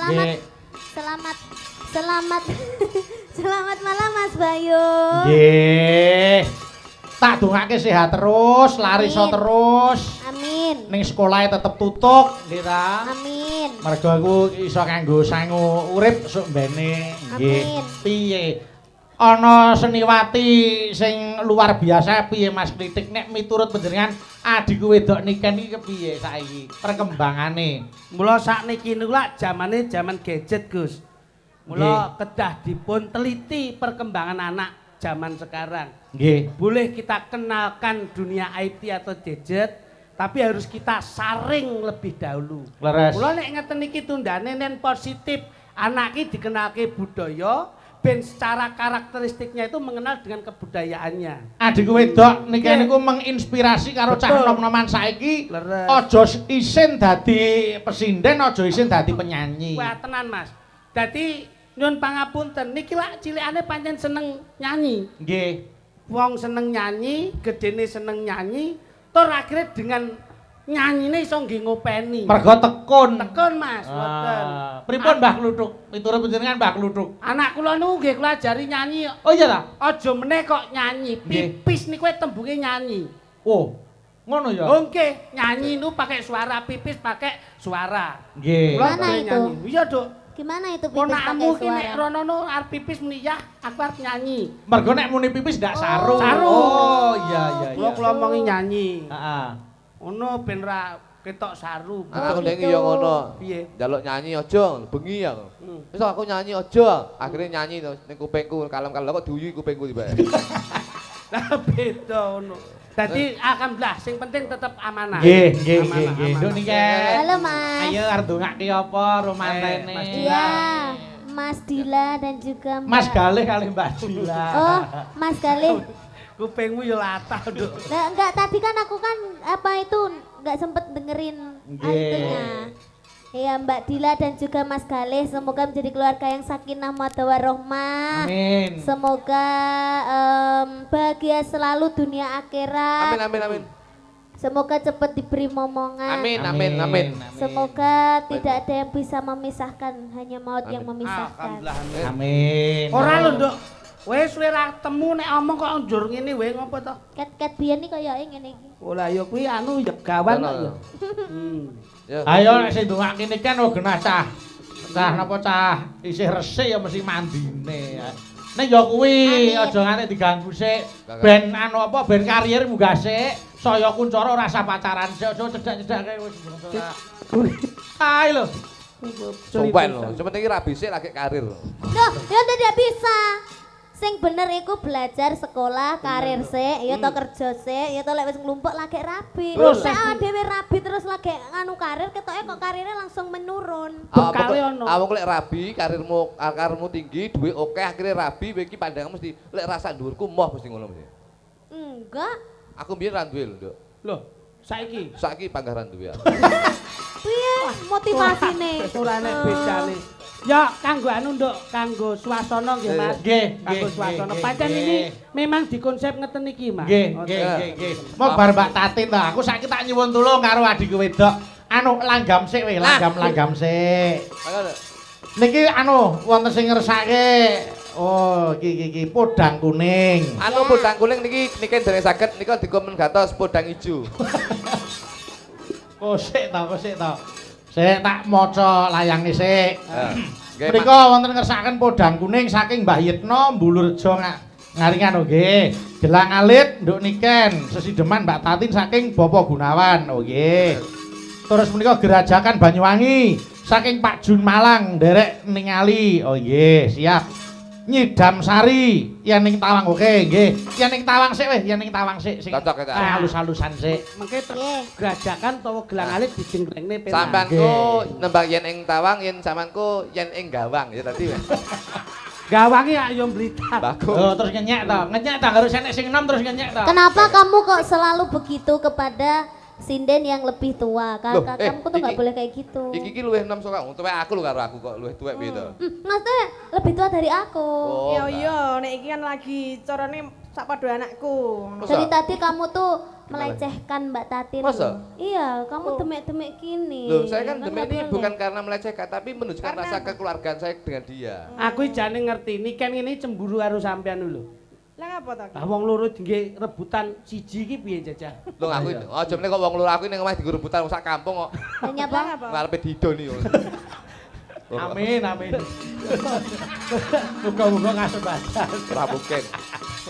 Selamat selamat malam Mas Bayu. Nggih. Tak dongake sehat terus, lari iso terus. Amin. Ning sekolahe tetep tutuk, nggih ta? Amin. Mergo aku iso kanggo sangu urip sok mbene. Nggih. Piye? Ana seniwati sing luar biasa piye Mas Klitik nek miturut panjenengan adikku wedok niken iki kepiye saiki perkembangane? Mula sakniki niku lak jamane jaman gadget, Gus. Mula kedah dipun teliti perkembangan anak zaman sekarang. Nggih. Boleh kita kenalkan dunia IT atau gadget, tapi harus kita saring lebih dahulu. Leres. Mula nek ngeten iki tundane nen positif, anak iki dikenalke budaya ben secara karakteristiknya itu mengenal dengan kebudayaannya. Adikku wedok niki niku menginspirasi karo cah nom-noman saiki. Aja isin dadi pesinden, aja isin dadi penyanyi. Wah, tenan Mas. Dadi nyuwun pangapunten niki lak cilikane pancen seneng nyanyi. Nggih. Wong seneng nyanyi, gedene seneng nyanyi, tur akhirnya dengan nyanyine iso nggih ngopeni. Mergo tekun. Tekun Mas, ngoten. Pripun Mbah Kluthuk? Miturut panjenengan Mbah Kluthuk. Anak kula niku nggih kula ajari nyanyi. Oh iya ta? Aja meneh kok nyanyi, pipis niku tembunge nyanyi. Oh, ngono ya? Nggih, nyanyi niku pakai suara, pipis pakai suara. Nggih. Gimana itu? Iya, Duk. Gimana itu pipis Ponakmu pakai ki nek suara? rono no arep pipis muni ya, aku arep nyanyi. Mergo nek muni pipis ndak saru. Saru. Oh, iya iya iya. Kula omongi nyanyi. Heeh. Ono ben ra ketok saru. Aku ning yo ngono. Piye? Njaluk nyanyi aja, bengi aku. Wis aku nyanyi aja, akhirnya nyanyi to ning kupingku kalem-kalem kok diuyu kupingku tiba. Lah beda ono. Dadi alhamdulillah sing penting tetep amanah. Nggih, nggih, nggih, nggih. Nduk niki. Halo Mas. Ayo arep ndongake apa romantene? Iya, Mas Dila dan juga Mbak. Mas Galih kali Mbak Dila. Oh, Mas Galih. Kupingmu yo latah, Duk. Nah, enggak tadi kan aku kan apa itu enggak sempet dengerin itunya. Iya Mbak Dila dan juga Mas Galih, semoga menjadi keluarga yang sakinah mawaddah warahmah. Amin. Semoga bahagia selalu dunia akhirat. Amin amin amin. Semoga cepat diberi momongan. Amin amin amin. Semoga tidak ada yang bisa memisahkan, hanya maut yang memisahkan. Alhamdulillah. Amin. Ora lho, Nduk. Wis suwe ra temu nek omong kok njur ngene wae ngopo to? Ket-ket biyen iki kaya ngene iki. Oh lah ya kuwi anu ya gawan kok ya. Ayo nek sing ndongake niki kan genah cah. Cah napa cah isih resik ya mesti mandine. Nek ya kuwi aja nganti diganggu sik. Ben anu apa ben karier munggah sik. Saya kuncara rasa pacaran sik aja cedak-cedak wis. Ayo lho. Sumpah lho, sementing ra bisik lagi karir. Loh, ya tidak bisa. Sing bener iku belajar sekolah, karir sik, ya to kerja sik, ya to lek wis nglumpuk lagi rabi. Nek dhewe rabi terus lagi nganu karir, ketoke kok karirnya langsung menurun. Bekale ono. Awak lek rabi, karirmu tinggi, duit oke, akhirnya rabi iki pandangan mesti lek rasa dhuwurku moh mesti ngono mesti. Enggak. Aku mbiyen ra duwe lho, Nduk. Loh, saiki Saiki panggaran duwe. Piye motivasine? surane bedane. Ya kanggo anu Nduk, kanggo swasana nggih Mas. Nggih, Kanggo swasana. Pancen ini memang dikonsep ngeten iki, Mas. Nggih, nggih, nggih. Mau bar Mbak Tatin ta, aku saiki tak nyuwun tulung karo adikku wedok. Anu langgam sik we, langgam sik. Niki anu wonten sing ngersake. Oh, iki podang kuning. Anu podang kuning niki dereng saged nika dikomen gatos podang ijo. Kosik ta. Sik tak maca layange sik. Nggih. Mriko wonten ngersakaken podang kuning saking Mbah Yitno Mbulurjo ngaringan nggih. Gelang alit nduk niken sesideman Mbak Tatin saking Bapak Gunawan. Oh nggih. Terus menika gerajakan Banyuwangi saking Pak Jun Malang nderek ningali. Oh nggih, siap. Nyidam Sari yen ning Tawang oke nggih. Yen ning Tawang sik weh, yen ning Tawang sik sing Cocok ya. halus-halusan sik. Mengke gerajakan utawa gelang alit dijengkrengne penak. Sampanku nembang yen ing Tawang, yen samanku yen ing Gawang ya tadi. Gawange ayo Blitar. Bagus. Oh, terus ngenyek ta harus enek sing enom terus ngenyek ta. Kenapa kamu kok selalu begitu kepada sinden yang lebih tua? Kamu tuh nggak boleh kayak gitu. Iki luwih enom sok kamu, tuwek aku lho karo aku kok luwih tuwek piye to. Maksudnya lebih tua dari aku. Iya, nek iki kan lagi carane sak padha anakku. Dari tadi kamu tuh melecehkan Mbak Tatin. Masa? Iya, kamu demek-demek gini. Loh, saya kan demek nggak ini boleh. bukan karena melecehkan, tapi menunjukkan rasa kekeluargaan saya dengan dia. Aku jane ngerti ini kan ini cemburu karo sampean lho. Lah apa to? Lah wong loro nggih rebutan siji iki piye jajah? Loh aku aja meneh kok wong loro aku ning omah digo rebutan sak kampung kok. Hanya Lah Bang. apa? Ngarepe didon iki. Amin, amin. Muga-muga ngasebadan. Ora mungkin.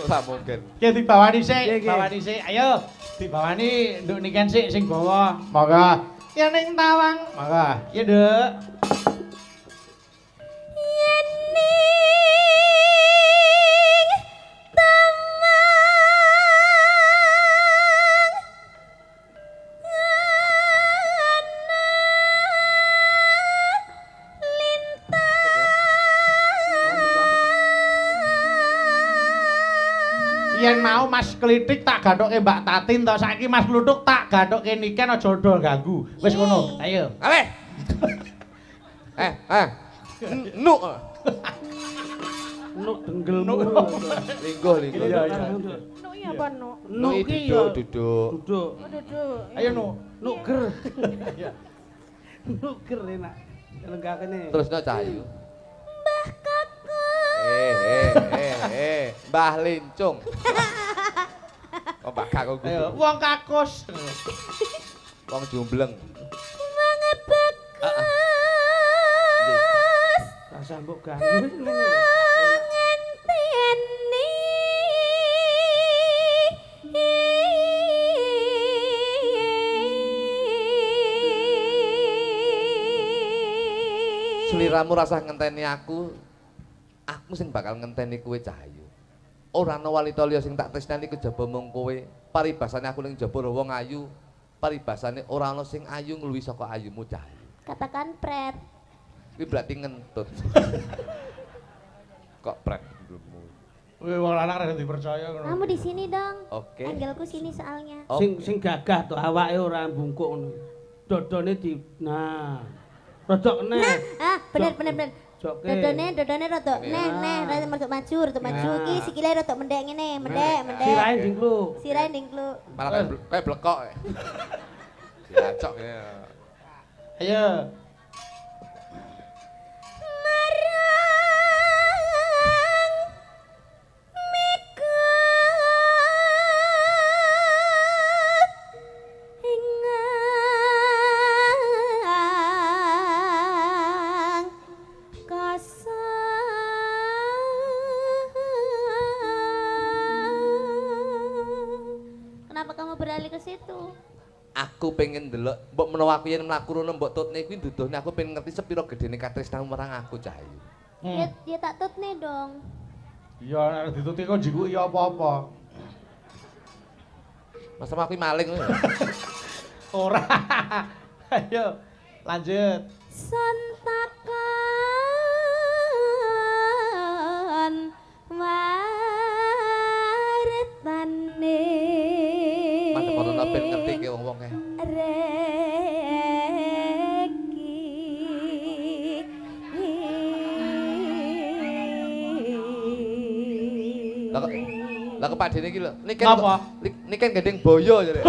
Ora mungkin. Ki dibawani sik, Nggih, nggih. bawani sik. Ayo, dibawani nduk niken sik sing bawa. Monggo. Ya ning tawang. Monggo. Ya, Nduk. Yen mau Mas Klitik tak gathuke Mbak Tatin to, saiki Mas Kluthuk tak gathuke Niken aja dol ganggu. Wis ngono, ayo. Ale. Nu. Nuk denggelmu. Lingguh lingguh. Iya, iya. Nuk ya apa nuk? Nuk Nu ki ya duduk. duduk. Oh duduk. Ayo nu. Nuk ger. Nuk ger enak. Lenggakane. Terus no Cahayu. Mbah Lincung. Oh, Mbah Kakung. Ayo, wong kakus. Wong jumbleng. Rasa mbok ganggu wis ngene. Sliramu rasa ngenteni aku sing bakal ngenteni kowe Cahayu. Ora ana wanita liya sing tak tresnani kejaba mung kowe. Paribasane aku ning jaba wong ayu, paribasane ora ana sing ayu ngluwi saka ayumu Cahayu. Katakan pret. Kuwi berarti ngentut. Kok pret belummu. Wih, wong lanang rada dipercaya ngono. Kamu di sini dong. Oke. Angelku sini soalnya. Oh. Sing gagah to awake ora bungkuk ngono. Dodone di rodok Nah, neh. bener. Joke. Dodone rodok rada rodok maju. Nah. Ki sikile rodok mendek ngene, mendek. Sirahe dingkluk. Sirahe ndingkluk. Malah kayak blekok. Diacok ya. Ayo. Kenapa kamu beralih ke situ? Aku pengen ndelok mbok menawa aku yen mlaku rono mbok tutne kuwi nduduhne aku pengen ngerti sepiro gedene katresnamu marang aku Cahayu. Ya tak tutne dong. Iya, nek dituti kok jiku iya apa-apa. Masa aku maling ngono. Ora. Ayo, lanjut. Sontakan wartane Mas padha ben ngerti ke wong-wong kae. Lah kok Pak Dene iki lho, Napa? niken gendeng boyo jare.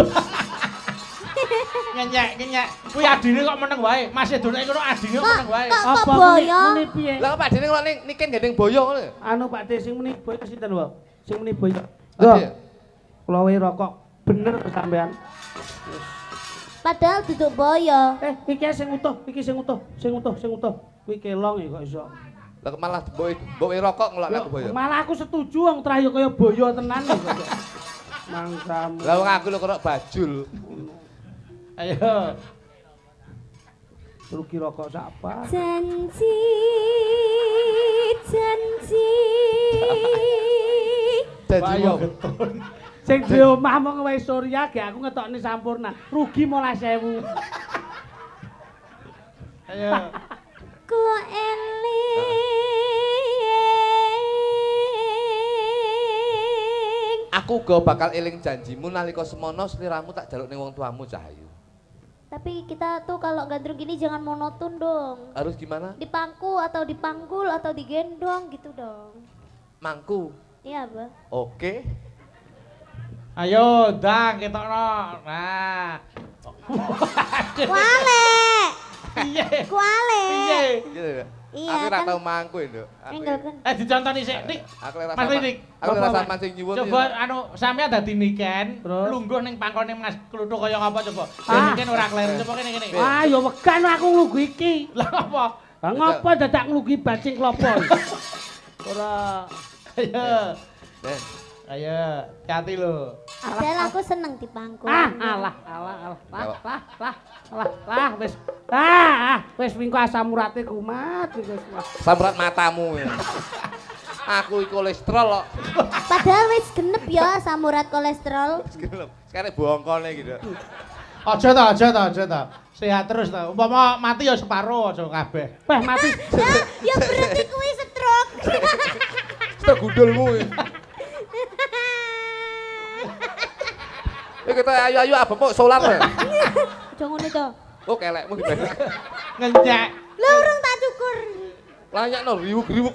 Ngenyek. Kuwi adine kok meneng wae. Mas Edone kono adine kok meneng wae. Kok boyo? Muni piye? Lah kok Pak Dene kok niken gendeng boyo ngono. Anu Pak De sing muni boyo sinten wae? Sing muni boyo. Ade. Kula wae rokok bener sampean. Padahal duduk boyo. Iki sing utuh. Kuwi kelong ya kok iso. Lah kok malah mbok rokok ngelokne aku boyo. Malah aku setuju wong terakhir kaya boyo tenan ya kok. Mangsamu. Lah wong aku lho kok bajul. Ayo. Rugi rokok sapa? Janji. Ayo Janjimu. getun. Sing di omah mong wae Surya ge aku ngetokne sampurna. Rugi 15.000. Ayo. Ku eling. Aku uga bakal eling janjimu nalika semono sliramu tak jaluk ning wong tuamu Cahayu. Tapi kita tuh kalau gandrung gini jangan monoton dong. Harus gimana? Dipangku atau dipanggul atau digendong gitu dong. Mangku. Iya, Bah. Oke. Ayo, ndang ketokno. Nah. Kuale. Piye? Kuale. Piye? Iya. Iya, Aku ora kan. tau mangku, Nduk. Enggak kan. Dicontoni sik, Dik. Aku ora Mas Lidik. Aku ora sampean sing nyuwun. Coba anu sampean dadi niken, Terus? lungguh ning pangkone Mas Kluthuk kaya ngapa coba. Ah. Niken ora kleru coba kene. Ah, ya wegan aku nglugu iki. Lah apa? Lah ngapa dadak nglugi bacing klopo? Ora Ayo. Nen, Ayo, hati lho. Padahal aku seneng dipangku. alah. Wis wingko asam urate kumat wis. samrat matamu. Aku iki kolesterol kok. Padahal wis genep ya samurat kolesterol. Sekarang bongkone gitu. Aja ta. Sehat terus ta. Umpama mati ya separo aja kabeh. Weh mati. Ya berarti kuwi stroke. Stok gundulmu. Kita ayo abang solar. Aja ngono to. Oh kelekmu gimana? Ngencek. Lah urung tak cukur. Lanyakno riwuk-riwuk.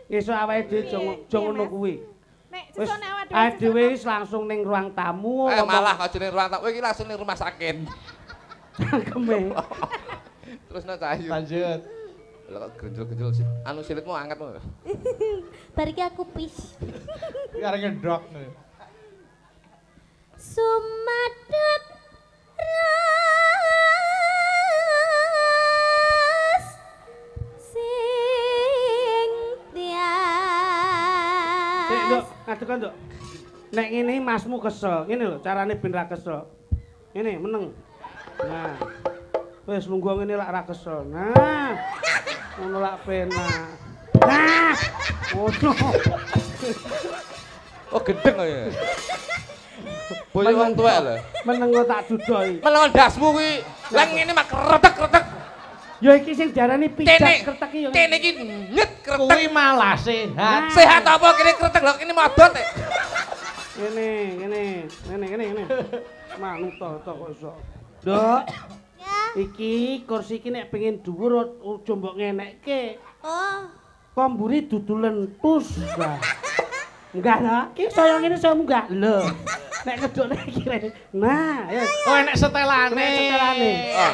Esuk awake dhewe aja ngono kuwi. Nek Wis sesone awake awake dhewe wis langsung ning ruang tamu. Malah aja ning ruang tamu iki langsung ning rumah sakit. Cangkeme. Terus no Cahayu. Lanjut. Lah kok genjol-genjol sih. Anu silitmu angetmu. Bar iki aku pis. Arek ngedok. Sumadep ras sing tias. Sik, Nduk, ngadeg Nduk. Nek ngene masmu kesel, ngene lho carane ben ra kesel. Ngene meneng. Nah. Wis lungguh ngene lak ra kesel. Nah. Ngono lak penak. Nah. Ngono. Oh gendeng kok ya. Boyo wong tuwek lho. Meneng kok tak dudoi. Melon dasmu kuwi. Lah ngene mak kretek-kretek. Ya iki sing diarani pijat kretek iki ya. Kene iki nyet kretek. Kuwi malah sehat. Sehat apa kene kretek lho kene modot. Ngene. Manut to kok iso. Nduk, Ya. iki kursi iki nek pengen dhuwur aja mbok ngenekke. Oh. Kok mburi dudu lentus. Enggak lah, iki saya ngene saya munggah. Lho. Nek ngeduk nek kire. Nah, ya. Oh enek setelane. Enek setelane. Ah.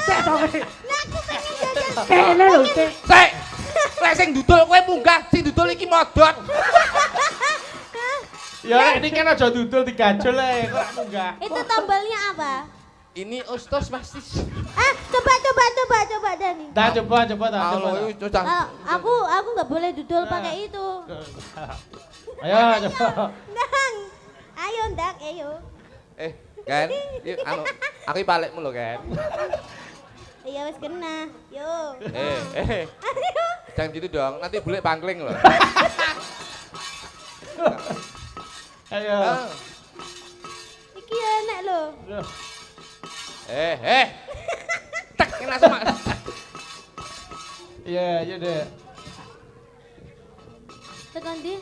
Sik to kowe. Kene lho, Sik. Sik. Lek sing dudul kowe munggah, sing dudul iki modot. Ya nek iki kan aja dudul digajul ae kok munggah. Itu tombolnya apa? Ini ustos pasti. Coba Dani. Dah coba ta. Allah iki cocok. Aku nggak boleh dudul pakai itu. Ayo coba. Ndang. Ayo. Kan, anu aku iki palekmu lho, kan. Iya wis kena. Yo. Ayo. Jangan gitu dong, nanti bulik pangkling loh. Ayo. Iki enak lho. Tek langsung mak. Iya deh. Tekan ndi?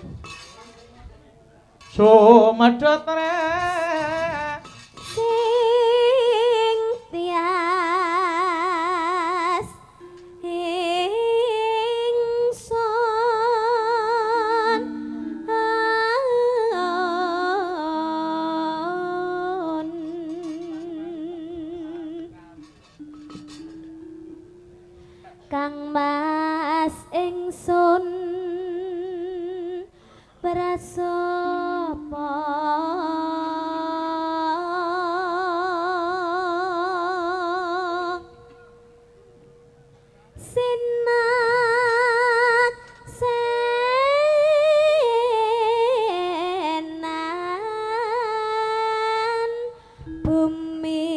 Sumedhot re Sing tias ingsun Kang Mas ingsun prasapa sinak senan bumi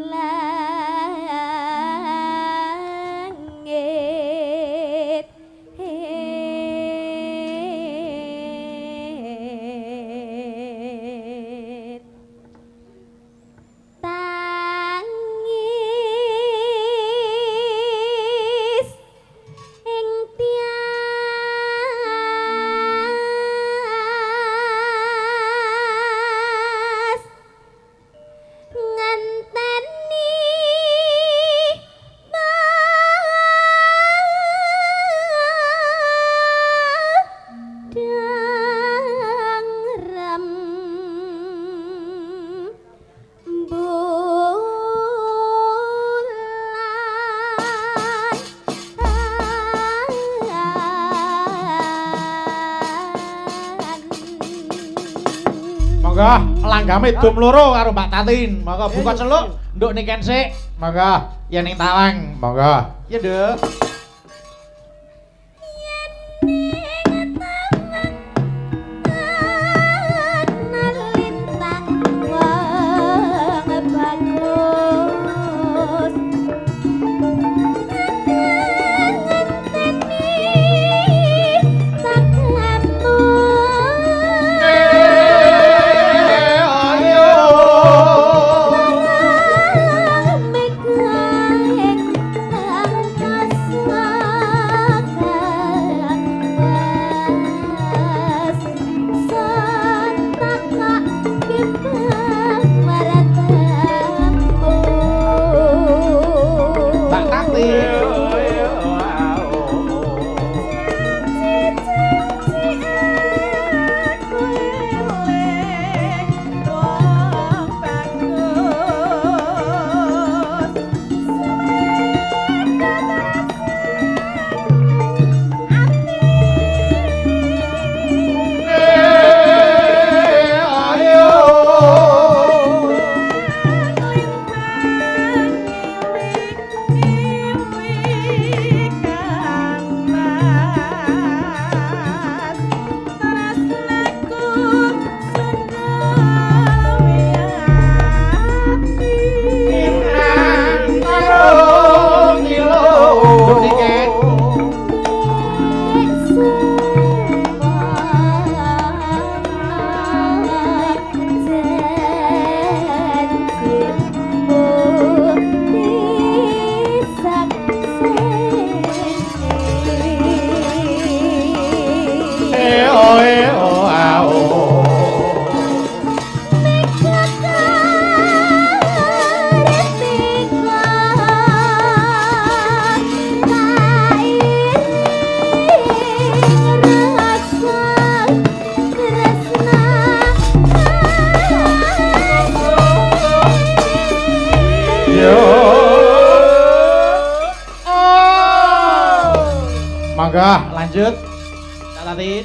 langit tangis ing Monggo langgame dum loro karo Mbak Tatin. Monggo buka celuk nduk niken sik. Monggo yen ning tawang. Monggo. Ya, Nduk. Monggo lanjut. Kak Tatin.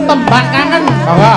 Tembak kangen. Monggo.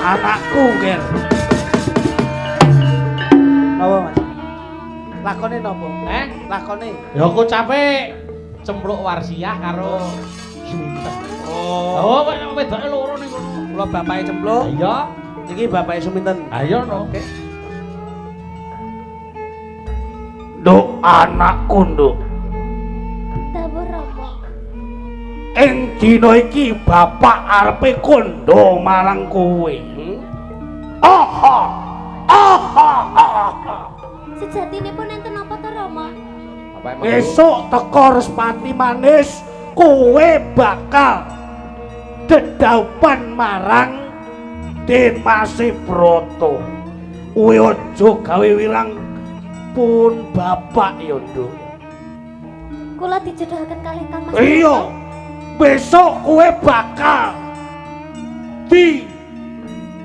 anakku, Ger. Napa, Mas? Lakone napa? Lakone. Ya aku capek cempluk warsiah karo Suminten. Oh, kok wedoke loro ning kono. Kula bapake cempluk. Iya. Iki bapake Suminten. Ayo no. Oke. Nduk anakku, Nduk. Dawuh Rama. Ing dina iki bapak arepe kandha marang kowe. Aha. Sejatinipun enten apa to Rama? Apa emang? Besok teko Respati manis, kowe bakal dedaupan marang Demase Broto. Kowe aja gawe wilang pun bapak ya, Nduk. Kula dijodohaken kalih Kang Mas. Iya. Besok kowe bakal di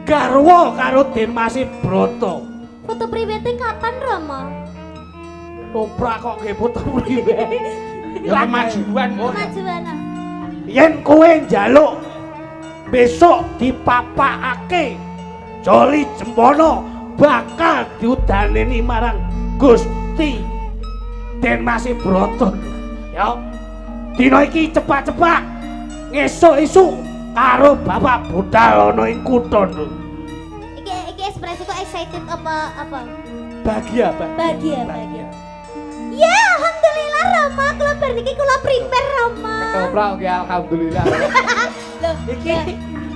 garwa karo Demase Broto. Foto prewedding kapan Rama? Toprak kok nggih foto priwe. Ya kemajuan. Kemajuan. Yen kowe njaluk besok dipapakake Joli Jempono bakal diudaneni marang Gusti Demase Broto. Ya. Dina iki cepat-cepat ngesuk-esuk karo bapak budal ana ing kutha. Iki ekspresi kok excited apa? Bahagia, Pak. Bahagia. Ya, alhamdulillah Rama, kula bar niki kula prepare Rama. Ketoprak oke alhamdulillah. Loh,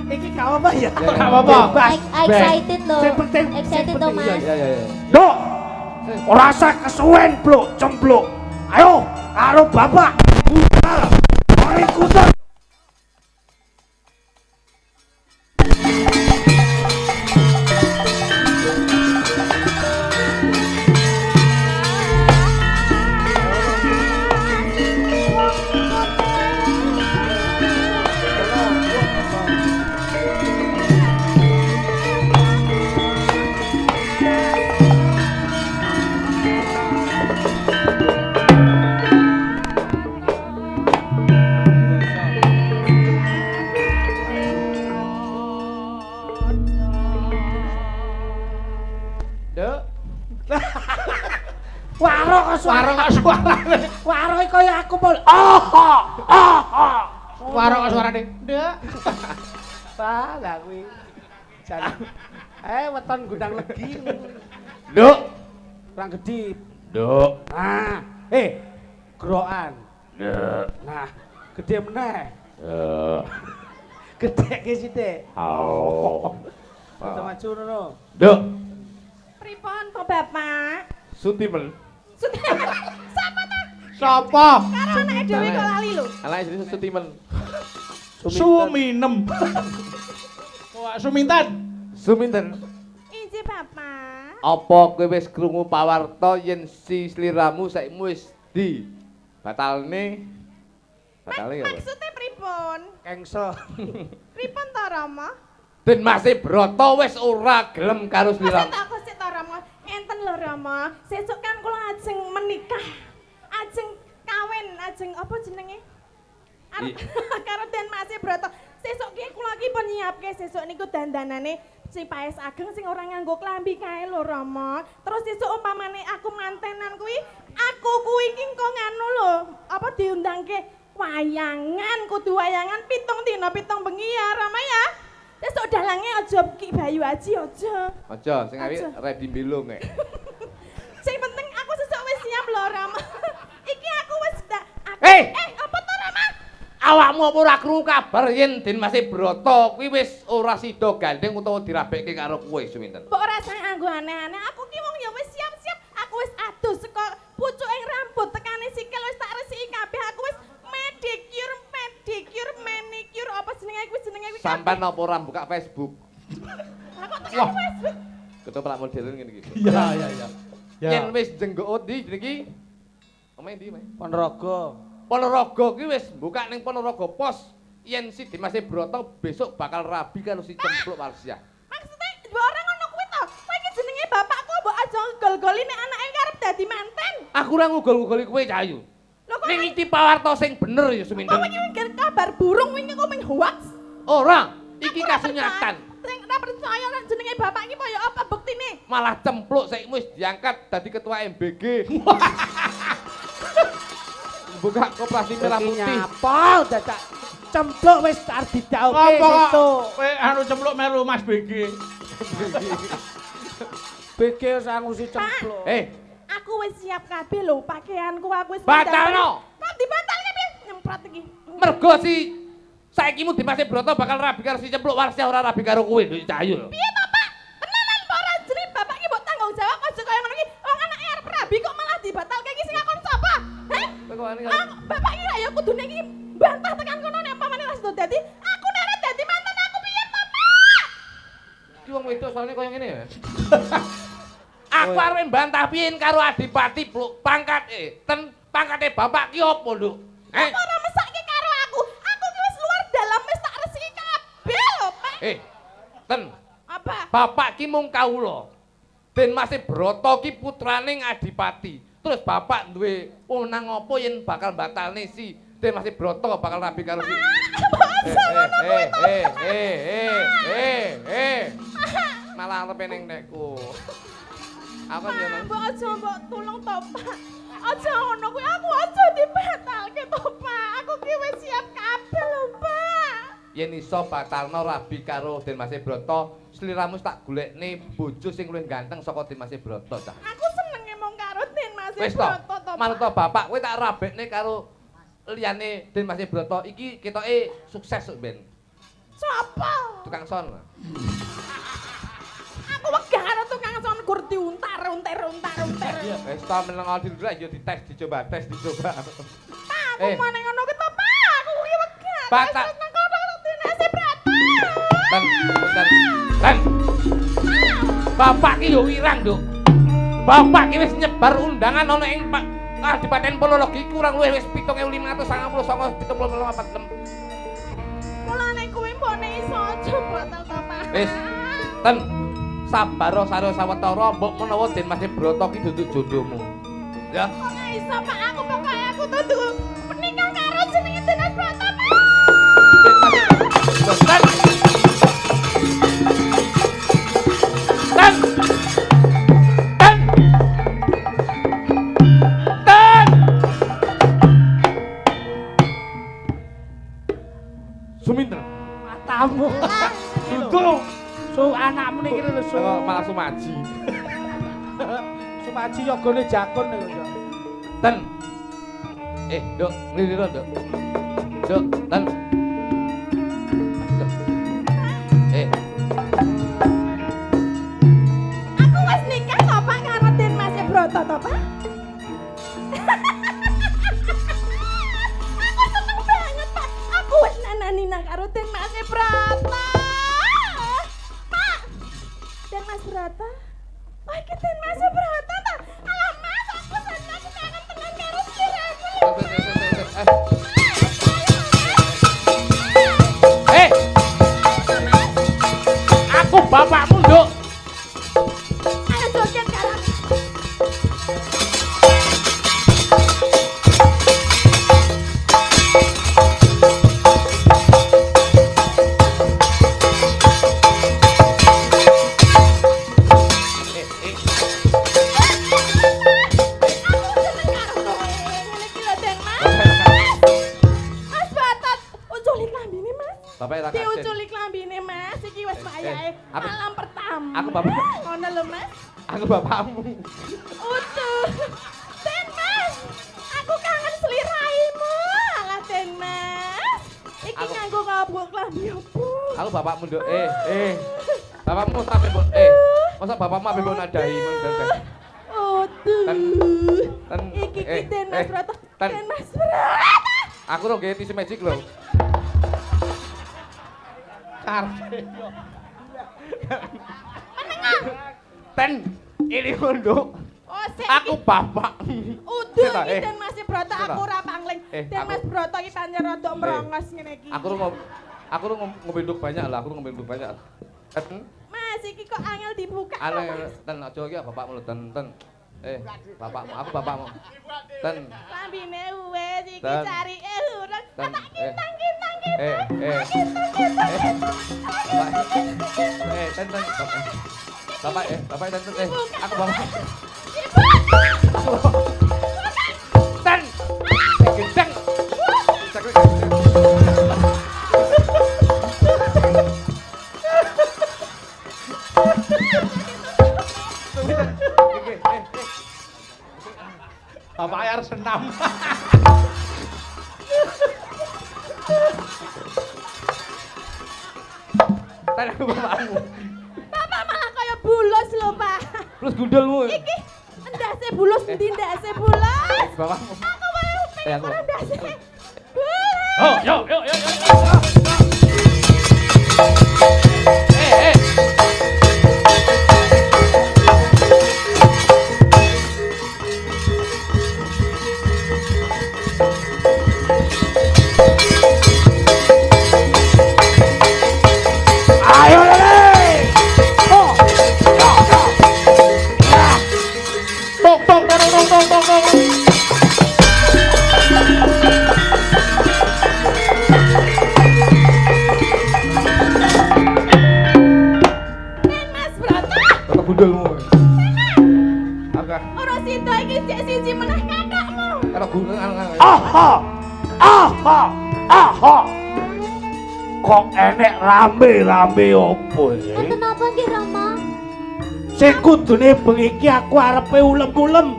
Iki gak apa ya? Gak apa-apa. excited loh. Sing penting, Excited toh, Mas. Iya. Nduk. Ora usah kesuwen, Bluk, cempluk. Ayo karo bapak budal. Mari kutha. Suara kok suarane. Waroke kaya aku pol. Aha. Suara kok suarane. Nduk. Salah kuwi. Jan. Weton gudang legi. Nduk. Kurang gedhi. Nduk. Nah, grokan. Nduk. Nah, gedhe meneh. Nduk. Gedheke sithik. Oh. Foto maju ngono. Nduk. Pripun to Bapak? Sutimen. Sapa ta? Sapa? Karo anake dhewe kok lali lho. Anake jenenge Sutimen. Suminem. Wah, Suminten. Suminten. Inji Bapak. Apa kowe wis krungu pawarta yen si sliramu saiki wis di batalne? Batale ya. Maksudnya pripun? Kengsel. Pripun to Rama? Demase Broto wis ora gelem karo sliramu. Tak kok sik to Rama. Enten lho Rama. Sesuk kan kula ajeng menikah. Ajeng kawin, ajeng apa jenenge? Karo Demase Broto. Sesuk ki kula ki pun nyiapke sesuk niku dandanane si paes ageng sing ora nganggo klambi kae lho Rama. Terus sesuk umpamane aku mantenan kuwi, aku kuwi ki kok nganu lho, apa diundangke wayangan, kudu wayangan 7 dina 7 bengi ya Rama ya. Sesuk dalange aja Ki Bayu Aji aja. Aja sing awit ready mbelung nek. Sing penting aku sesuk wis siap lho Rama. Iki aku wis apa to Rama? Awakmu apa ora krungu kabar yen Demase Broto kuwi wis ora sida gandeng utawa dirabekke karo kowe Suminten? Mbok ora usah nganggo aneh-aneh. Aku ki wong ya wis siap-siap. Aku wis adus saka pucuking rambut tekane sikil wis tak resiki kabeh. Aku wis pedicure, manicure apa jenenge kuwi kuwi. Sampeyan apa ora buka Facebook? Aku tekan Facebook. Ketoprak modern ngene iki. Iya. Yen wis jenggok ndi niki? Omahe ndi, Mas? Ponorogo. Ponorogo kuwi wis buka ning Ponorogo Pos. Yen si Demase Broto besok bakal rabi karo si Cempluk Warsiah. Maksudnya mbok ora ngono kuwi to. Kowe iki jenenge bapakku mbok aja gol-goli nek anake karep dadi manten. Aku ora ngugol-ngugoli kowe Cahayu. Ning iki pawarta sing bener ya Suminten. Kowe iki kabar burung wingi kok ming hoax. Ora, iki kasunyatan. Sing ora percaya percaya nek jenenge bapak iki kaya apa buktine? Malah cempluk saiki wis diangkat dadi ketua MBG. Buka koperasi merah putih. Nyapa dadak cempluk wis arep didauke Apa kok sesuk. kowe anu cempluk melu Mas BG? BG sangusi cempluk. Aku wis siap kabeh lho pakaianku aku wis Batalno. Kok dibatalke piye? Nyemprot iki. Mergo si saiki mu Dimas Broto bakal rabi karo si cempluk warsih ora rabi karo kowe Nduk Cahayu. Piye to, Pak? Tenanan apa ora jeri bapak iki mbok tanggung jawab aja kaya ngono iki. Wong anake arep rabi kok malah dibatalke iki sing ngakon sapa? Heh? Bapak iki ya kudune iki bantah tekan kono nek pamane ra sido dadi. Aku nek ora dadi mantan aku piye to, Pak? Ki wong wedok soalnya koyo ngene ya. Aku arep mbantah piyen karo adipati pluk pangkat pangkate bapak ki opo, Nduk? Apa ora mesake karo aku? Aku ki wis luar dalam wis tak resiki kabeh lho, Pak. Ten. Apa? Bapak ki mung kawula. Den Mas Broto ki putraning adipati. Terus bapak duwe wewenang apa yen bakal batalne si Den Mas Broto bakal rabi karo si malah arep ning nekku. Aku yo Mbok aja mbok tulung to, Pak. Aja ngono kuwi aku aja dibatalke to, Pak. Aku ki wis siap kabeh lho, Pak. yen iso batalno rabi karo Den Mas Broto, sliramu tak golekne bojo sing luwih ganteng saka Den Mas Broto, Cah. Aku senenge mung karo Den Mas Wis to, Broto to. manut to bapak kowe tak rabekne karo liyane Den Mas Broto. Iki ketoke sukses sok ben. Sapa? Tukang son. Aku wegah karo tukang son gur diuntar-untir. Wis to meneng dulu yo dites dicoba. Pak, aku mau nang ngono ki to, Pak. Aku ki wegah. Batak. Nang kono Den Mas Broto. Ten. Bapak ki yo wirang, Nduk. Bapak ki wis nyebar undangan ana ing Kadipaten Polologi kurang luwih wis 7549 Mulane kuwi mbone iso aja batal to, Pak. Wis, ten. Sabaro saro sawetara mbok menawa Den Mas Broto ki duduk jodohmu. Ya. Kok gak iso, Pak? Aku pokoke aku tuh menikah karo jenenge Den Mas Broto, Pak. Ten. Ten. Ten. Ten. Suminten. Matamu. Duduk. Su anakmu niki lho su. Malah sumaji. Sumaji yogane jakun lho. Ten. Nduk, ngliriro, Nduk. Nduk, ten. Nduk. Aku wis nikah to, Pak, karo Den Mas Broto to, Pak. Aku seneng banget, Pak. Aku wis nananina karo Den Mas Broto. Pak. Den Mas Broto. Oh, iki Den Mas Broto ta? Alah, Mas, aku seneng aku kangen tenan karo sliramu. Aku bapakmu, Nduk. Ayo joget karo aku. Bapak ra kasih. Diuculi klambine, Mas. Iki wis wayahe malam pertama. Aku bapak. Ngono lho, Mas. Aku bapakmu. Utuh. Den Mas. Aku kangen sliramu. Alah Den Mas. Iki nganggo ngabuk klambi opo? Aku bapakmu, Nduk. Bapakmu sampe mbok masa bapakmu ampe mbok nadahi men. Utuh. Ten. Iki Den Mas Broto. Ten. Den Mas Broto. Aku ro nggih tisu magic lho. Ten, ini Nduk. Oh, sik. Aku bapak. Uduh Sita, iki Den Mas Broto aku ora pangling. Den Mas Broto iki pancen rada merongos ngene iki. Aku ru ngombe nduk banyak lah, aku ru ngombe nduk banyak. Mas iki kok angel dibuka. Ten aja iki bapakmu lho, ten. Bapakmu, aku bapakmu. Ten. Lambine wis iki Ten. carike urang. Ten. Tak kintang. Tenten. Bapak tenten. Aku bapak. Ten. Gendeng. Bapak air senam. Ten aku bapakmu. Bapak malah kaya bulus lho, Pak. Terus gundulmu. Iki ndase bulus ndi ndase bulus? Bapakmu. Aku wae pengen ora ndase. Bulus. Oh, yo. Ayo lele. Oh. Tong. Mas Broto. Bapak gundulmu. Oke. Ora sida iki cek siji meneh kakakmu. Kalau gundul Aha. Kok enek rame-rame opo iki? Enten apa nggih Rama? Sing kudune bengi iki aku arepe ulem-ulem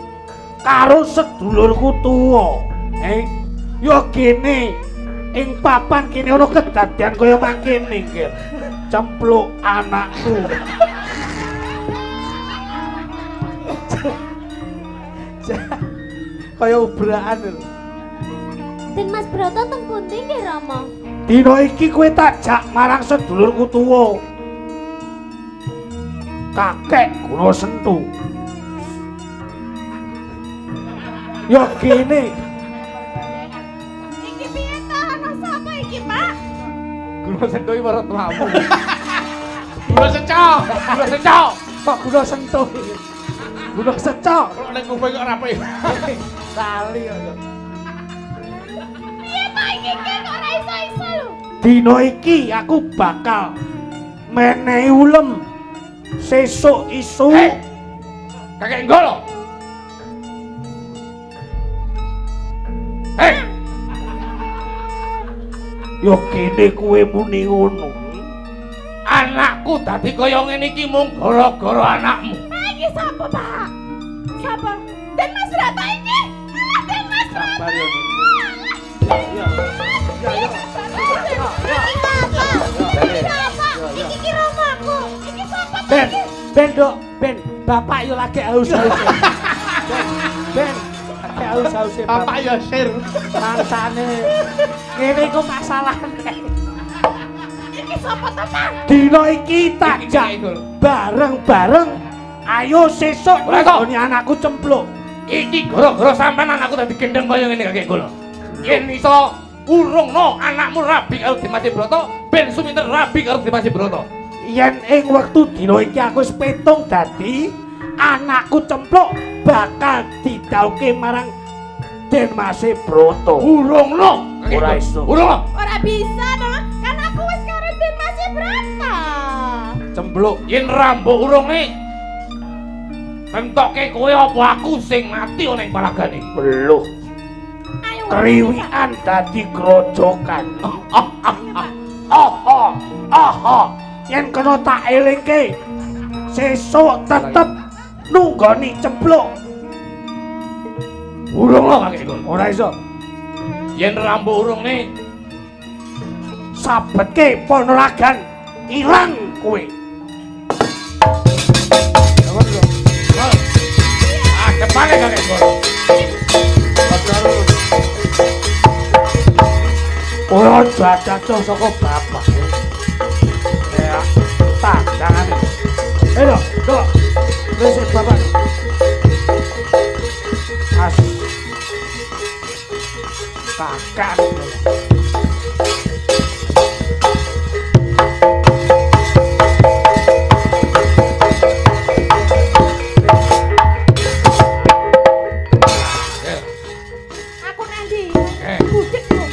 karo sedulurku tuwa. Ya kene ing papan kene ana kedadian kaya mangkene iki. Cempluk anakku. Kaya ubraan lho. Den Mas Broto teng pundi nggih Rama? Dina iki kowe tak jak marang sedulurku tuwa. Kakek Guna Sentu. Ya kene. Iki piye ta? Ana sapa iki, Pak? Guna Sentu iki para tuamu. Gula secok. Kok Guna Sentu iki? Guna secok. Kok ning kuping kok rapi. Kali kok. Piye Pak iki kok ora iso-iso lho? Dina iki aku bakal menehi ulem sesuk isu. Kakek Nggolo. Ya kene kowe muni ngono. Anakku dadi kaya ngene iki mung gara-gara anakmu. Iki sapa, Pak? Sapa? Den Mas Broto iki? Den Mas Broto. Sabar ya. Iki romaku. Iki sapa? Ben, bapak yo lagi haus-haus. Ben, lagi haus-haus. Bapak ya sir. Mangsane. Ngene iku masalahne. Iki sapa to, Pak? Dina iki tak jak bareng-bareng. Ayo sesuk Mereka. ngoni anakku cempluk. Iki gara-gara sampean anakku dadi gendeng kaya ngene Kakek Nggolo. Yen iso urungno anakmu rabi karo Dimas Broto, ben suminten rabi karo Dimas Broto. Yen ing wektu dina iki aku wis petung dadi anakku cempluk bakal didhauke marang Den Mas Broto. Urungno. Ora iso. Urungno. Ora bisa to, kan aku wis karo Den Mas Broto. Cempluk. Yen rambuk urungne entoke kowe apa aku sing mati ana ing palagane. Beluh. Ayo. Kriwikan dadi grojokan. Yen kena tak elingke sesuk tetep nunggoni cempluk. Urungno Kakek Nggolo. Ora iso. Yen rambuk urungne Sabetke Ponorogan ilang kowe. Depane Kakek Nggolo. Ora jajah saka bapak. Ya, tandangane. Ayo, Dok. Wis bapak. As. Kakak. Aku nanti. Eh. Budik lho.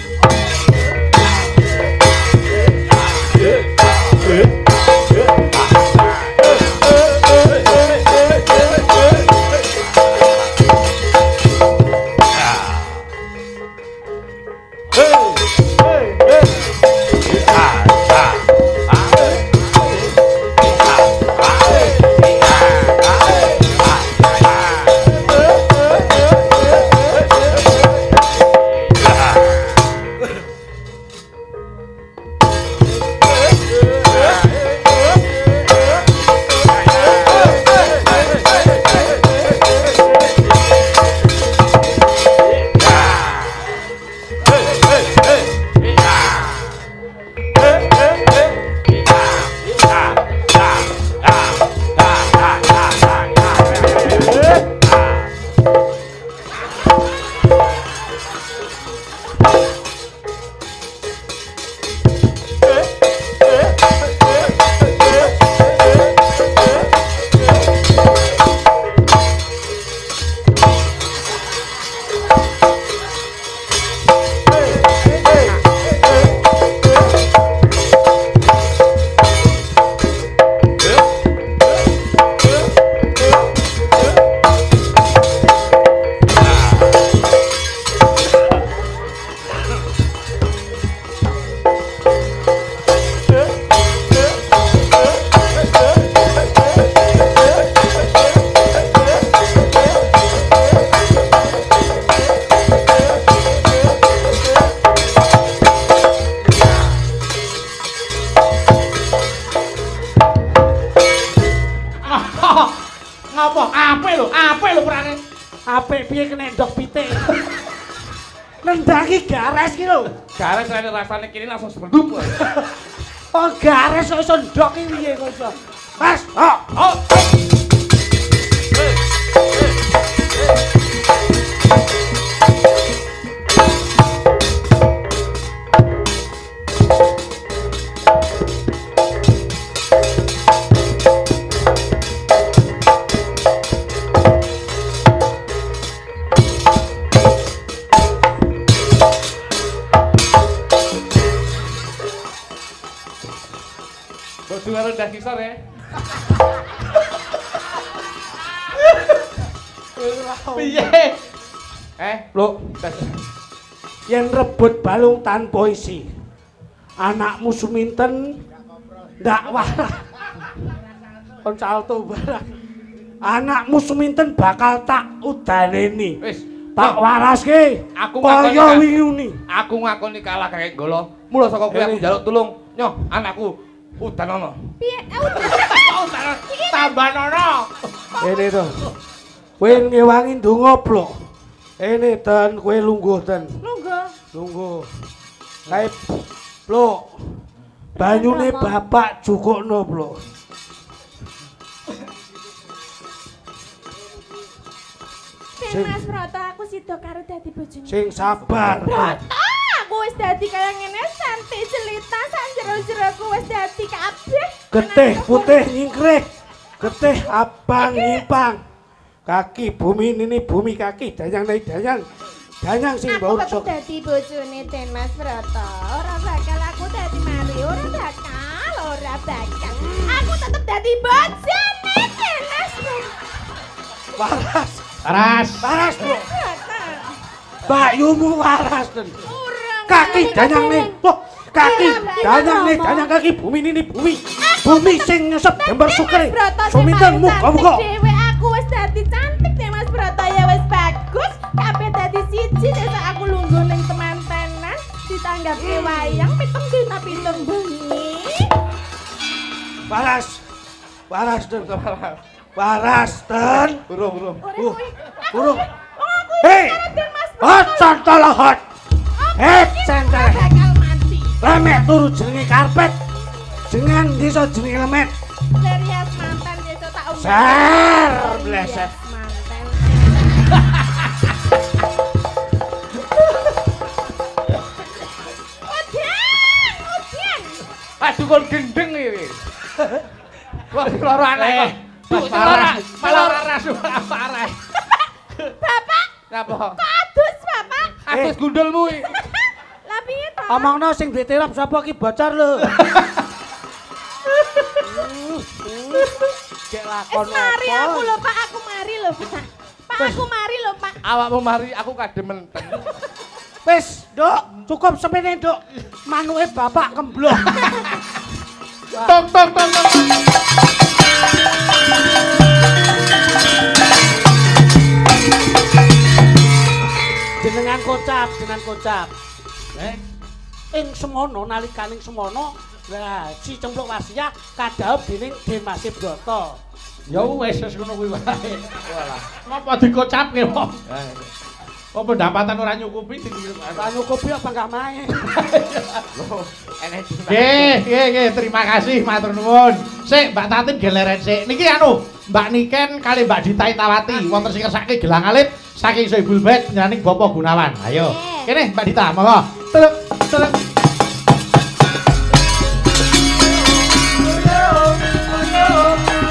Ngopo? Apik lho perane. Apik piye kena ndok pitik. Nendaki gares ki lho. Gares rasane kene langsung sebedup. Oh gares kok iso ndok ki piye kok iso. Mas, oh. Bodo karo ndah kisor ya. Piye? Lho, yen rebut balung tanpa isi. Anakmu suminten ndak waras. Kon salto barang. Anakmu suminten bakal tak udaneni. Wis, tak waraske. Aku kaya wingi. Aku ngakoni kalah kakek Golo. Mula saka kuwi aku njaluk tulung. Nyoh, anakku udanono. Piye? Tambanono. Ini to. Kowe ngewangi ndonga blok. Ini ten kowe lungguh ten. Lungguh. Kae blok. Banyune bapak jukukno blok. Mas Broto aku sida karo dadi bojone. Sing sabar. Aku wis dadi kaya ngene santai jelita sak jero-jeroku wis dadi kabeh. Getih putih nyingkrih. Getih abang nyimpang. Kaki bumi ini bumi kaki danyang naik danyang. Danyang sing bau Aku tetep dadi bojone Den Mas Broto. Ora bakal aku dadi mari, ora bakal. Aku tetep dadi bojone Den Mas Broto. Waras, bro. Bayumu waras ten. Kaki danyang nih, kaki danyang nih, danyang kaki bumi ini bumi. Bumi sing nyesep gambar sukre. Suminten muga-muga. Dewe aku wis dadi cantik deh Mas Broto ya wis bagus. Kabeh dadi siji desa aku lungguh ning temantenan ditanggapi wayang pitung dina pitung bengi. Waras. Waras ten. Waras ten. Burung. Burung. Hei. Hot santal hot. Hei santal. Bakal mati. Lemek turu jenenge karpet. Jenengan desa jenenge lemet. Serius mantan desa tak umum. Ser bleset. Mantan. Udian. Aduh kon gendeng iki. Wah, loro anak. Parah. Bapak, Napa? kok adus Bapak? Atus gundulmu iki. Lah piye to? Omongno sing diterap sapa ki bocor lho. Cek lakon Mari aku apa? lho Pak, aku mari lho Pak. Pak aku mari lho Pak. Awakmu mari aku kadementen. Wis, Nduk, cukup semene, Nduk. Manuke bapak kemblok. Tong. Jenengan kocap. Ing semono nalikaning semono, lah si Cempluk Wasiah kadhaup dening Den Mas Broto. Ya wis ngono kuwi wae. Walah. Ngopo dikocapke wong? Apa pendapatan ora nyukupi Ora nyukupi apa enggak main. Nggih, terima kasih matur nuwun. Sik Mbak Tatin geleren sik. Niki anu, Mbak Niken kali Mbak Dita Itawati wonten sing kersake gelang alit saking Soebul Bait nyanyi Bapak Gunawan. Ayo. Kene Mbak Dita, monggo. Teluk.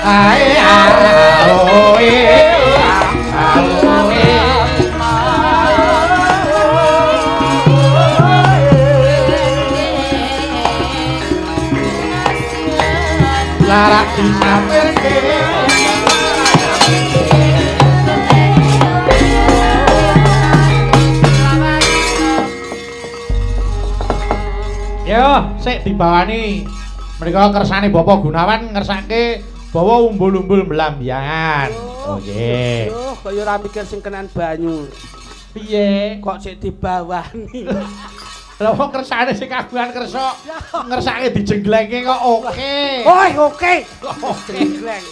Ae larak disampirke yo sik dibawani mriko kersane Bapak Gunawan ngersake bawa umbul-umbul melambiangan. Oh nggih. Yo, kaya ora mikir sing kenan banyu. Piye? Kok sik dibawani. Lha wong kersane sing kagungan kersa ngersake dijenglenge kok oke. Oi, oke. Gleng.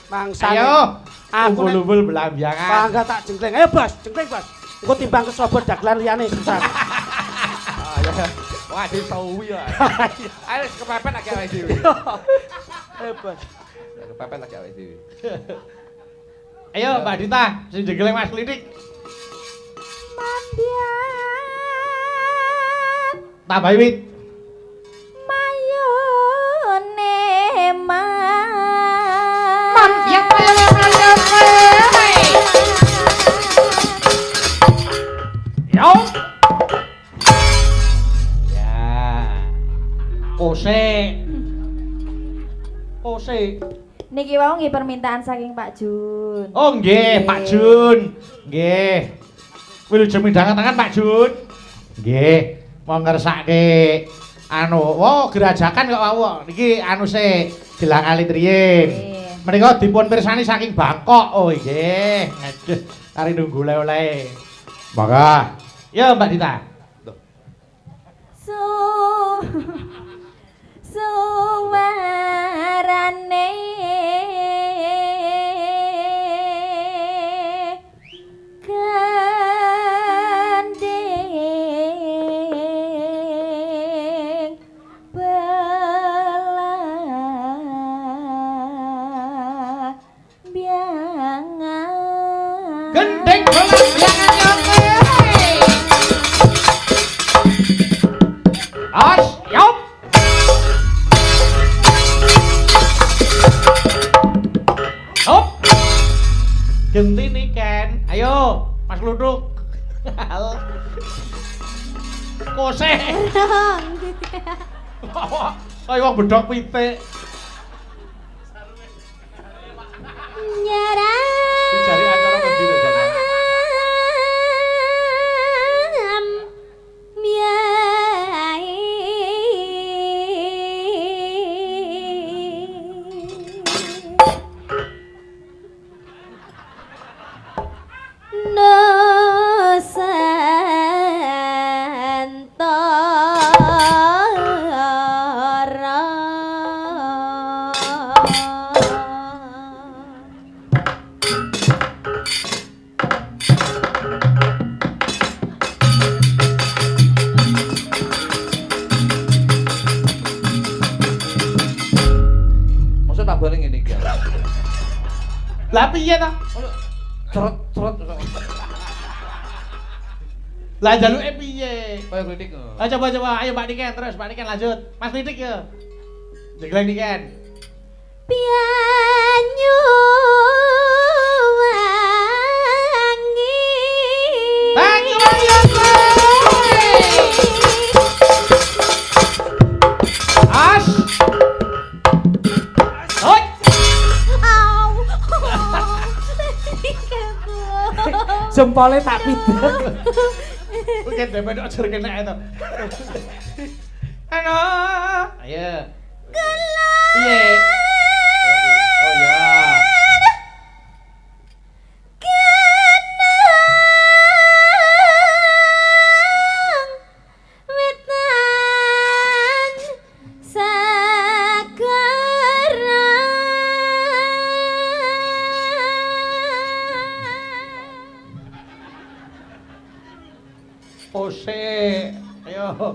Mangsa. Ayo, Aku nek umbul-umbul belambiangan. bangga tak jengkleng. Ayo Bos, jengkleng Bos. Engko timbang kesobot dagelan liyane susah. Wah, di sawi ya. Ayo wis kepepet lagi awake dhewe. Ayo Bos. Kepepet lagi awake dhewe. Ayo Mbak Dita, sing jegeleng Mas Lidik. Mambian Tambah wit. mayone Mambian Yo. Ya. Kose. Niki wau nggih permintaan saking Pak Jun. Oh nggih, Pak Jun. Nggih. Wilujeng midhangan tangan Pak Jun. Nggih, mau ngersake oh gerajakan kok wau. Niki sik gelang alit riyin. Menika dipun pirsani saking Bangkok. Oh nggih. Aduh, kari nunggu oleh-oleh. Monggo. Ya Mbak Dita. Suwarane gandeng belambiangan. Gendeng belambiangan Os, yop. Hop. Genti nih Ken. Ayo, Mas Luduk. Kose. Ayo wong bedhok pitik. Nyerang Dicari acara ngendi nek jane? Lah piye ta? Ceret. Lah jaluke piye? Kaya kritik. Ayo coba ayo Mbak Niken terus Mbak Niken lanjut. Mas Lidik ya. Jegleng Niken. Pianyu wangi. Banyu wangi. As. Hoi. Au. Jempolnya tak pidek. Mungkin dhewe aja kena itu. Ano. Ayo. Iya. Oh ya. Ose, ayo.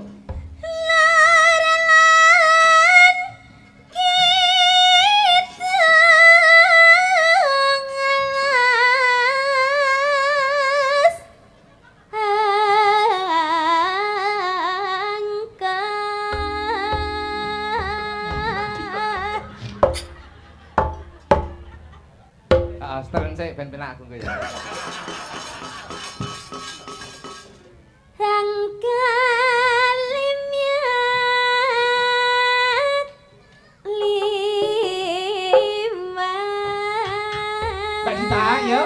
Steren sik ben penak aku ya. Mbak Dita, ya.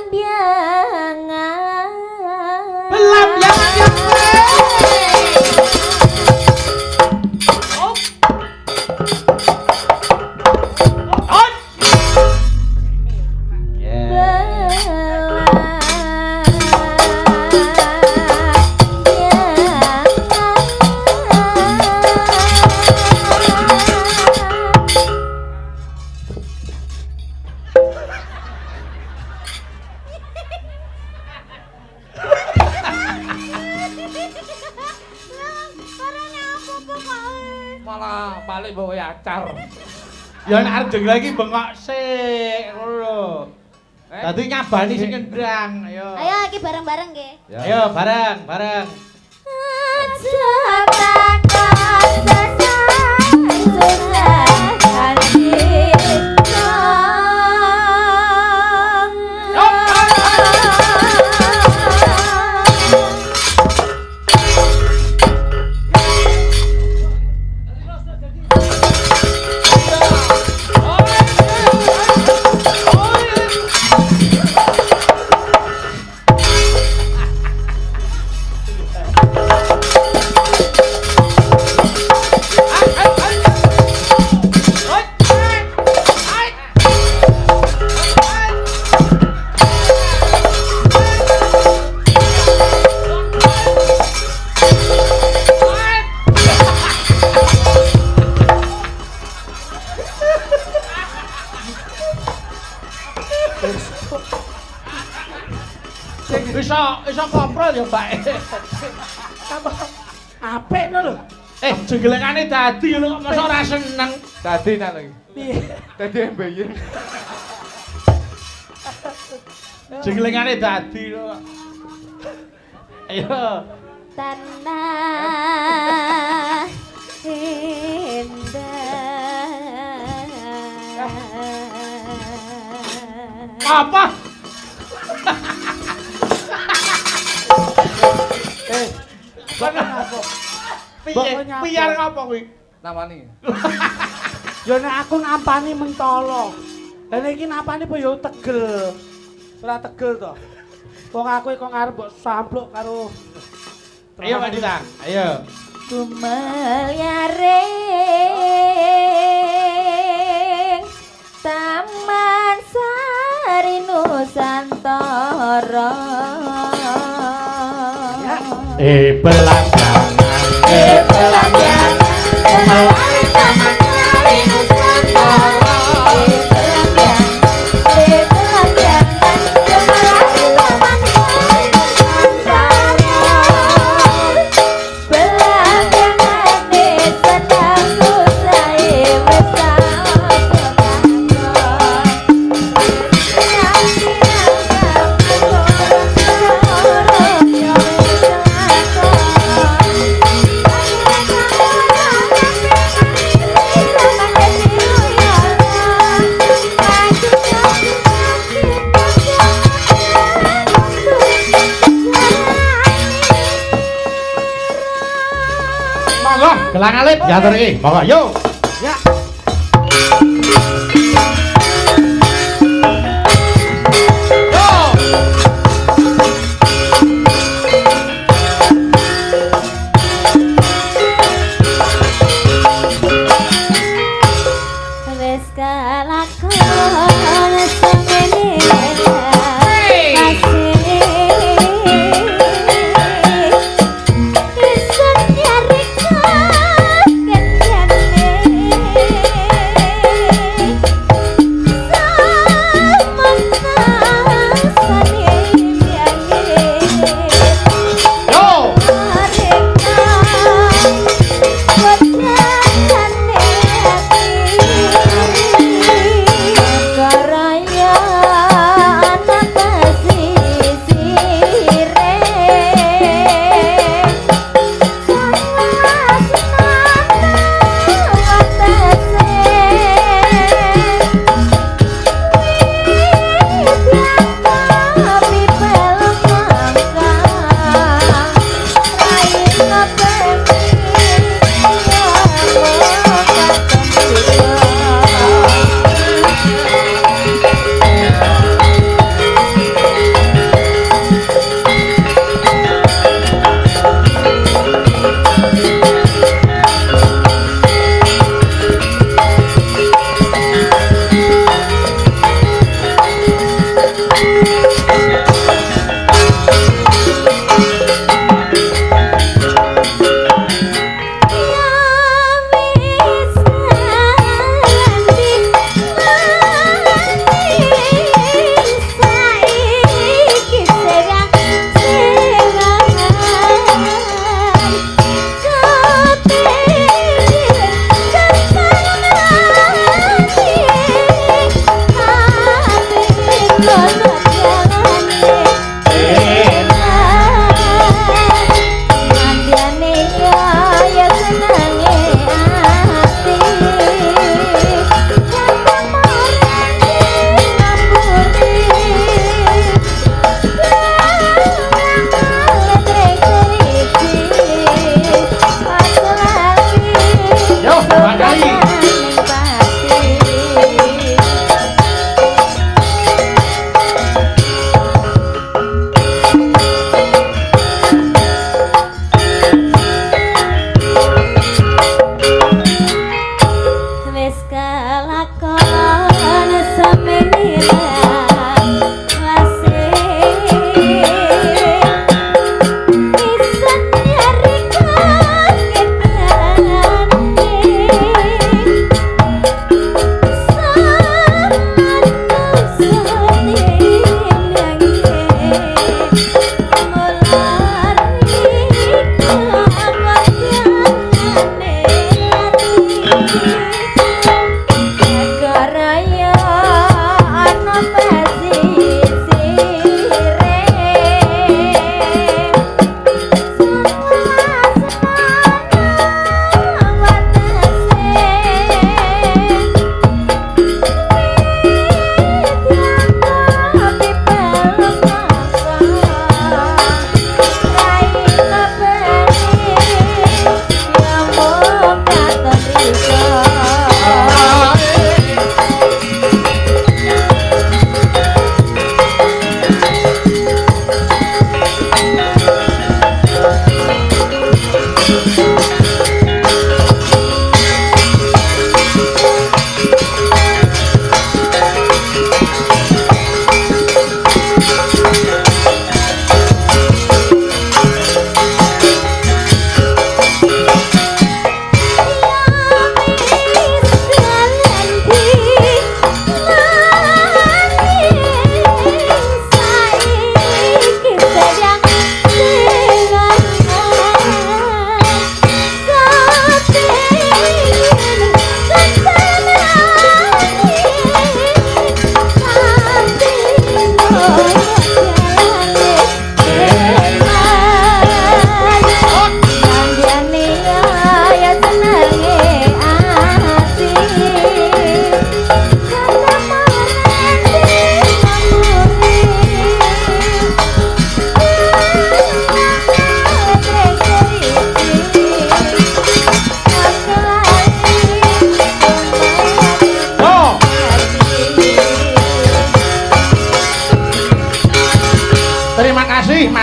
Belambiangan ya. paling bawa acar. Ya nek arep jenggel iki bengok sik ngono lho. Dadi nyabani sing ngendang, ayo. Ayo iki bareng-bareng nggih. Ayo bareng. Iso koprol ya, Mbak. Apik to lho. Jenggelengane dadi ngono kok masa ora seneng. Dadi nak lagi. Piye? Dadi embeyen. Jenggelengane dadi lho. Ayo. Tanah indah. Apa? Piye ngapa kuwi? Namani. Ya nek aku nampani mentolo. Lah nek iki nampani apa ya tegel. Ora tegel to. Wong aku kok ngarep mbok sampluk karo Ayo Mbak Dita, ayo. Kumelyaring Taman Sari Nusantara. Belanjangan, belanjangan, melalui Taman Sari Nusantara. Belanjangan, melalui Taman Sari Nusantara. Belanjangan sedang usai monggo gelang alit diatur iki. Monggo yo. ya. wis kalakon semene kasih isun nyarika kendene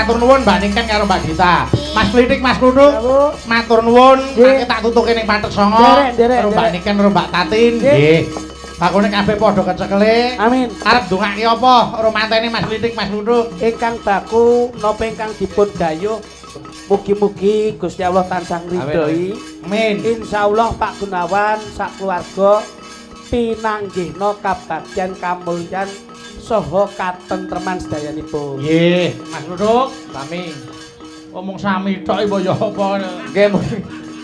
matur nuwun Mbak Niken karo Mbak Dita. Mas Klitik, Mas Kluduk. Matur nuwun, mangke tak tutuke ning Patek Songo. Karo Mbak Niken karo Mbak Tatin. Nggih. Pakune kabeh padha kecekele. Amin. Arep ndongake apa? Romantene Mas Klitik, Mas Kluduk. Ingkang baku napa ingkang dipun dayuh mugi-mugi Gusti Allah tansah ngridhoi. Amin. Insyaallah Pak Gunawan sak keluarga pinanggihna kabagyan kamulyan saha katentreman sedayanipun. Nggih, Mas Kluduk, sami. Ngomong sami tok iku ya apa. Nggih,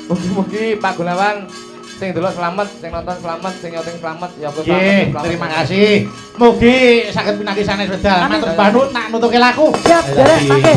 mugi-mugi Pak Gunawan sing delok selamat, sing nonton selamat, sing nyoting selamat, ya apa Nggih, terima kasih. Mugi saged pinanggih sanes wedal. Matur banut nak nutuke laku. Siap, derek mangke.